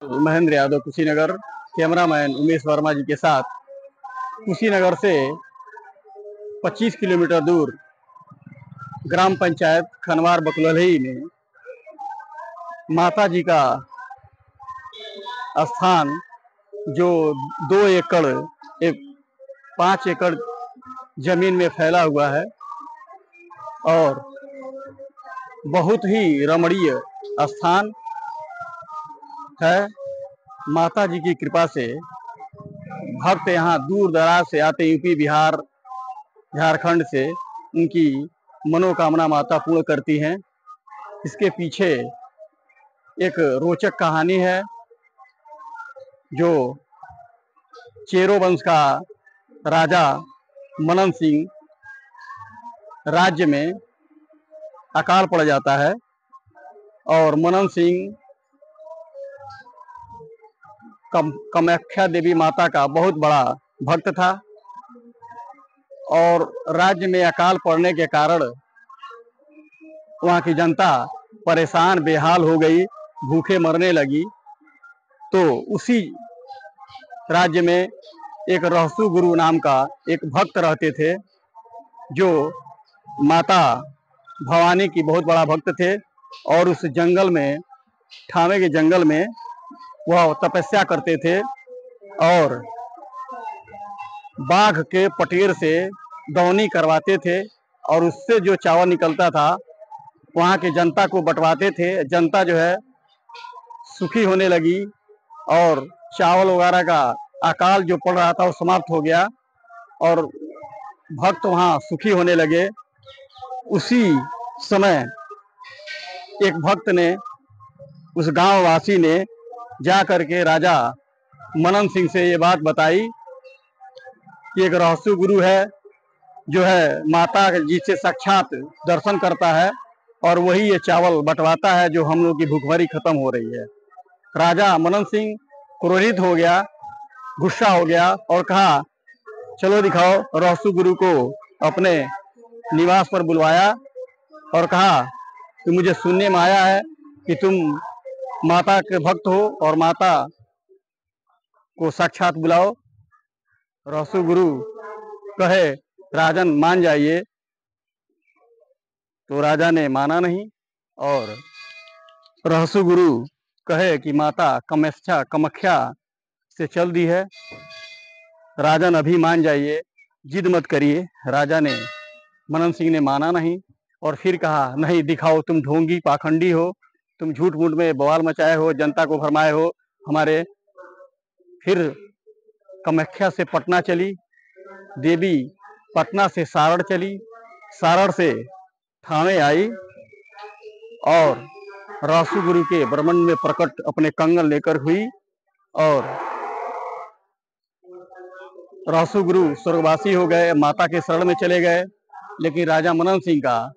Mahendra Yadav, Kushinagar. Cameraman Umesh Verma जी के साथ कुशीनगर से 25 किलोमीटर दूर ग्राम पंचायत खनवार बकुलही में माता जी का स्थान, जो 2 एकड़ 5 एकड़ जमीन में फैला हुआ है और बहुत ही रमणीय स्थान है। माता जी की कृपा से भक्त यहाँ दूर दराज से आते, यूपी, बिहार, झारखंड से उनकी मनोकामना माता पूर्ण करती हैं। इसके पीछे एक रोचक कहानी है, जो चेरो वंश का राजा मनन सिंह राज्य में अकाल पड़ जाता है और मनन सिंह कामाख्या देवी माता का बहुत बड़ा भक्त था और राज्य में अकाल पड़ने के कारण वहाँ की जनता परेशान बेहाल हो गई, भूखे मरने लगी। तो उसी राज्य में एक रहसु गुरु नाम का एक भक्त रहते थे, जो माता भवानी की बहुत बड़ा भक्त थे और उस जंगल में, ठावे के जंगल में वह तपस्या करते थे और बाघ के पटेर से दौनी करवाते थे और उससे जो चावल निकलता था वहाँ के जनता को बंटवाते थे। जनता जो है सुखी होने लगी और चावल वगैरह का अकाल जो पड़ रहा था वो समाप्त हो गया और भक्त वहाँ सुखी होने लगे। उसी समय एक भक्त ने, उस गांव वासी ने जा करके राजा मनन सिंह से ये बात बताई कि एक रहसु गुरु है, जो है माता जी से साक्षात दर्शन करता है और वही ये चावल बंटवाता है, जो हम लोग की भूखमरी खत्म हो रही है। राजा मनन सिंह क्रोधित हो गया, गुस्सा हो गया और कहा, चलो दिखाओ। रहसु गुरु को अपने निवास पर बुलवाया और कहा कि मुझे सुनने में आया है कि तुम माता के भक्त हो और माता को साक्षात बुलाओ। रहसु गुरु कहे, राजन मान जाइए। तो राजा ने माना नहीं और रहसु गुरु कहे कि माता कामाख्या से चल दी है, राजन अभी मान जाइए, जिद मत करिए। राजा ने, मनन सिंह ने माना नहीं और फिर कहा, नहीं दिखाओ, तुम ढोंगी पाखंडी हो, तुम झूठ मूठ में बवाल मचाए हो, जनता को भरमाए हो हमारे। फिर कामाख्या से पटना चली देवी, पटना से सारण चली, सारण से ठाणे आई और रहसु गुरु के ब्रह्मांड में प्रकट अपने कंगन लेकर हुई और रहसु गुरु स्वर्गवासी हो गए, माता के शरण में चले गए। लेकिन राजा मनन सिंह का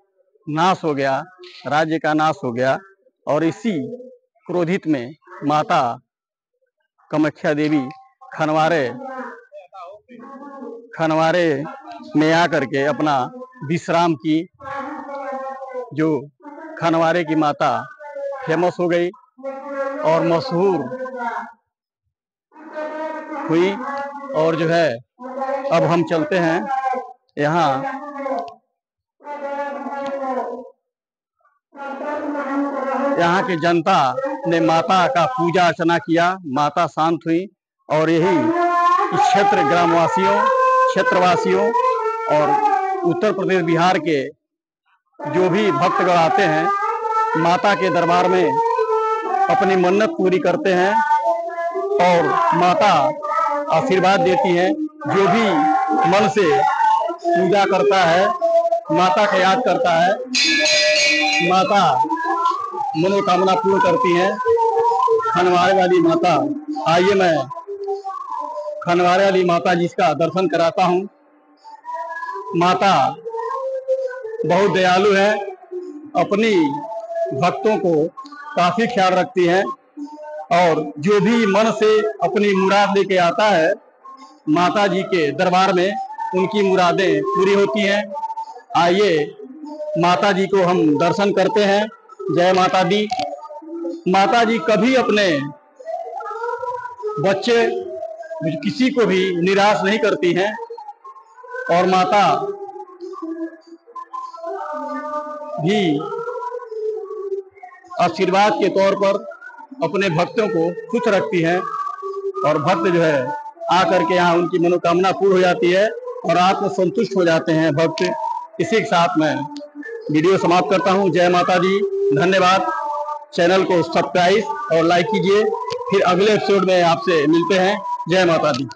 नाश हो गया, राज्य का नाश हो गया और इसी क्रोधित में माता कामाख्या देवी खनवारे में आकर के अपना विश्राम की। जो खनवारे की माता फेमस हो गई और मशहूर हुई। और जो है, अब हम चलते हैं यहाँ की जनता ने माता का पूजा अर्चना किया, माता शांत हुई और यही क्षेत्र ग्रामवासियों, क्षेत्रवासियों और उत्तर प्रदेश, बिहार के जो भी भक्तगण आते हैं, माता के दरबार में अपनी मन्नत पूरी करते हैं और माता आशीर्वाद देती है। जो भी मन से पूजा करता है, माता को याद करता है, माता मनोकामना पूर्ण करती है। खनवारे वाली माता, आइए मैं खनवारे वाली माता जी का दर्शन कराता हूँ। माता बहुत दयालु है, अपनी भक्तों को काफी ख्याल रखती है और जो भी मन से अपनी मुराद लेके आता है, माता जी के दरबार में उनकी मुरादें पूरी होती हैं। आइए माता जी को हम दर्शन करते हैं। जय माता दी। माता जी कभी अपने बच्चे किसी को भी निराश नहीं करती हैं और माता भी आशीर्वाद के तौर पर अपने भक्तों को खुश रखती हैं और भक्त जो है आकर के यहाँ उनकी मनोकामना पूर्ण हो जाती है और आत्म संतुष्ट हो जाते हैं भक्त। इसी के साथ मैं वीडियो समाप्त करता हूँ। जय माता दी, धन्यवाद। चैनल को सब्सक्राइब और लाइक कीजिए। फिर अगले एपिसोड में आपसे मिलते हैं। जय माता दी।